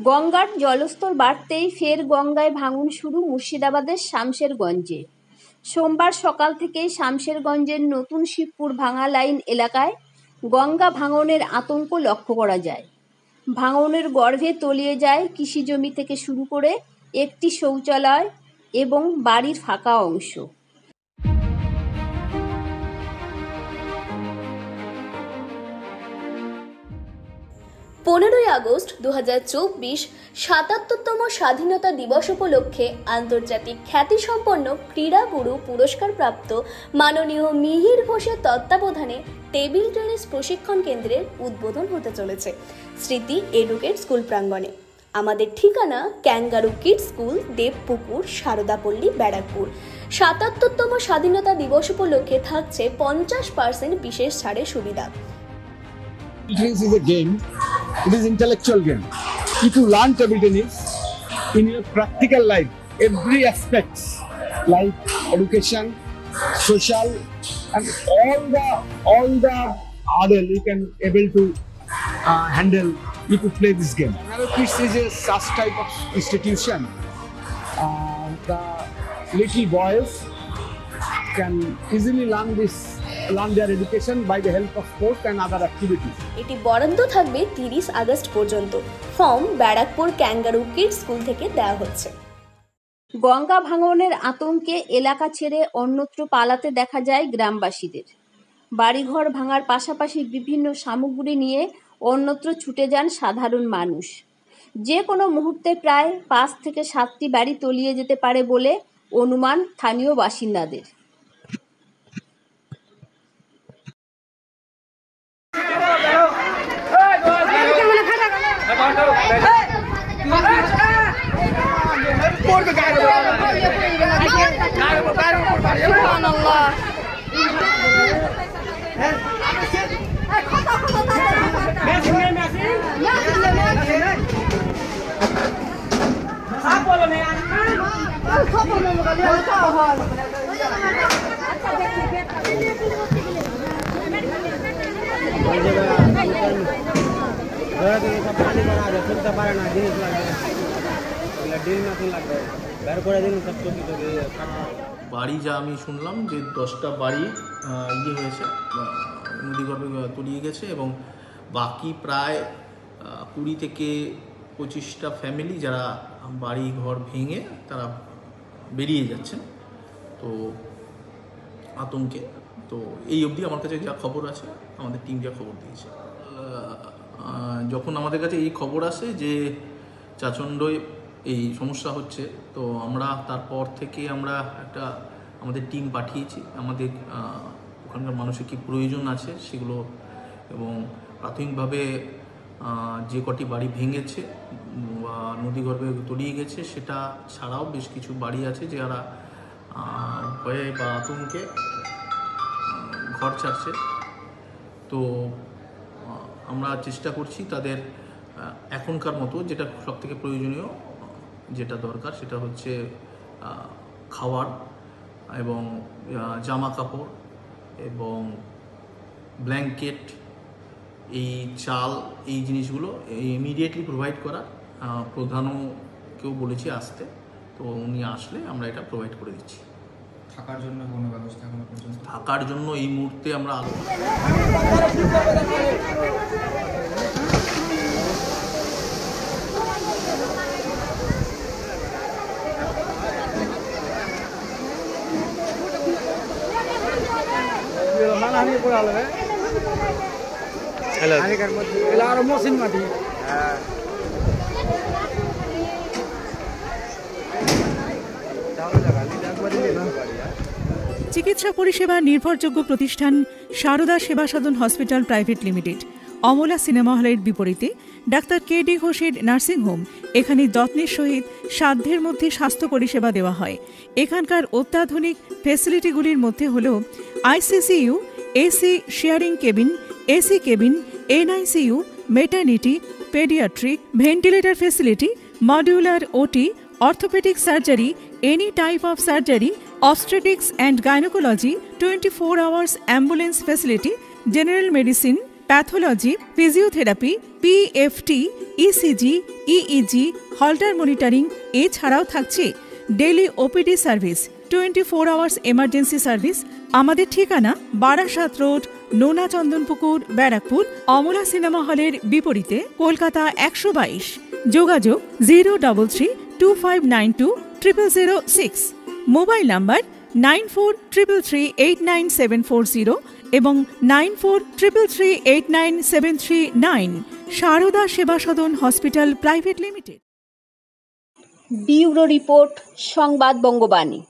গঙ্গার জলস্তর বাড়তেই ফের গঙ্গায় ভাঙন শুরু মুর্শিদাবাদের শামশেরগঞ্জে। সোমবার সকাল থেকেই শামশেরগঞ্জের নতুন শিবপুর ভাঙা লাইন এলাকায় গঙ্গা ভাঙনের আতঙ্ক লক্ষ্য করা যায়। ভাঙনের গর্ভে তলিয়ে যায় কৃষিজমি থেকে শুরু করে একটি শৌচালয় এবং বাড়ির ফাঁকা অংশ। 15 আগস্ট 2024 ৭৭তম স্বাধীনতা দিবস উপলক্ষে আন্তর্জাতিক খ্যাতিসম্পন্ন ক্রীড়াগুরু পুরস্কারপ্রাপ্ত মাননীয় মিহির ঘোষের তত্ত্বাবধানে টেবিল টেনিস প্রশিক্ষণ কেন্দ্রের উদ্বোধন হতে চলেছে স্মৃতি এডুকেট স্কুল প্রাঙ্গণে। আমাদের ঠিকানা kangaroo kids school, Debpukur, Saradapalli, Barrackpore. ৭৭তম স্বাধীনতা দিবস উপলক্ষে থাকছে 50% বিশেষ ছাড়ের সুবিধা। Tennis is a game. It is intellectual game. If you learn table tennis in your practical life, every aspects like education, social, and all the other you can able to handle if you play this game. Another kids is a such type of institution. The little boys can easily learn their education by the help of sports and other activities. এটি বরাদ্দ থাকবে 30 August পর্যন্ত। Form Barrackpore kangaroo kids school থেকে দেওয়া হচ্ছে। গঙ্গা ভাঙনের আতঙ্কে এলাকা ছেড়ে অন্যত্র পালাতে দেখা যায় গ্রামবাসীদের। বাড়িঘর ভাঙার পাশাপাশি বিভিন্ন সামগ্রী নিয়ে অন্যত্র ছুটে যান সাধারণ মানুষ। যে কোনো মুহূর্তে প্রায় 5 থেকে 7টি বাড়ি তলিয়ে যেতে পারে বলে অনুমান স্থানীয় বাসিন্দাদের। বাড়ি যা আমি শুনলাম যে 10টা বাড়ি হয়েছে, নদীগর্ভে তলিয়ে গেছে এবং বাকি প্রায় 20 থেকে 25টা ফ্যামিলি যারা বাড়ি ঘর ভেঙে তারা বেরিয়ে যাচ্ছেন তো আতঙ্কে। তো এই অবধি আমার কাছে যা খবর আছে, আমাদের টিম যা খবর দিয়েছে, যখন আমাদের কাছে এই খবর আসে যে চাচণ্ডয় এই সমস্যা হচ্ছে, তো আমরা তারপর থেকে আমরা একটা আমাদের টিম পাঠিয়েছি আমাদের ওখানকার মানুষের কী প্রয়োজন আছে সেগুলো, এবং প্রাথমিকভাবে যে কটি বাড়ি ভেঙেছে বা নদীগর্ভে তলিয়ে গেছে সেটা ছাড়াও বেশ কিছু বাড়ি আছে যারা ভয়ে বা আতঙ্কে ঘর ছাড়ছে। তো আমরা চেষ্টা করছি তাদের এখনকার মতো যেটা সবথেকে প্রয়োজনীয় যেটা দরকার সেটা হচ্ছে খাওয়ার এবং জামা কাপড় এবং ব্ল্যাঙ্কেট, এই চাল, এই জিনিসগুলো ইমিডিয়েটলি প্রোভাইড করা। প্রধানকেও বলেছি আসতে, তো উনি আসলে আমরা এটা প্রোভাইড করে দিচ্ছি। থাকার জন্য কোনো ব্যবস্থা এখনো পর্যন্ত? থাকার জন্য এই মুহূর্তে আমরা চিকিৎসা পরিষেবা নির্ভরযোগ্য প্রতিষ্ঠান Sarada Seva Sadan hospital private limited, Amala cinema হলের বিপরীতে ডাক্তার KD ঘোষের নার্সিংহোম। এখানে যত্নের সহিত সাধ্যের মধ্যে স্বাস্থ্য পরিষেবা দেওয়া হয়। এখানকার অত্যাধুনিক ফেসিলিটিগুলির মধ্যে হল ICCU, AC sharing cabin, AC cabin, NICU, maternity, paediatric, ventilator facility, modular OT, orthopaedic surgery, any type of surgery, obstetrics and gynecology, 24 hours ambulance facility, general medicine, pathology, physiotherapy, PFT, ECG, EEG, Holter monitoring, এছাড়াও থাকছে daily OPD service, 24 hours emergency service. আমাদের ঠিকানা Barasat road, নোনা Chandanpukur, Barrackpore, Amala cinema হলের বিপরীতে, কলকাতা 122। যোগাযোগ 03325920006। Mobile number 9433389740 এবং 9433389739। Sarada Seva Sadan hospital private limited. Bureau report, সংবাদ বঙ্গবাণী।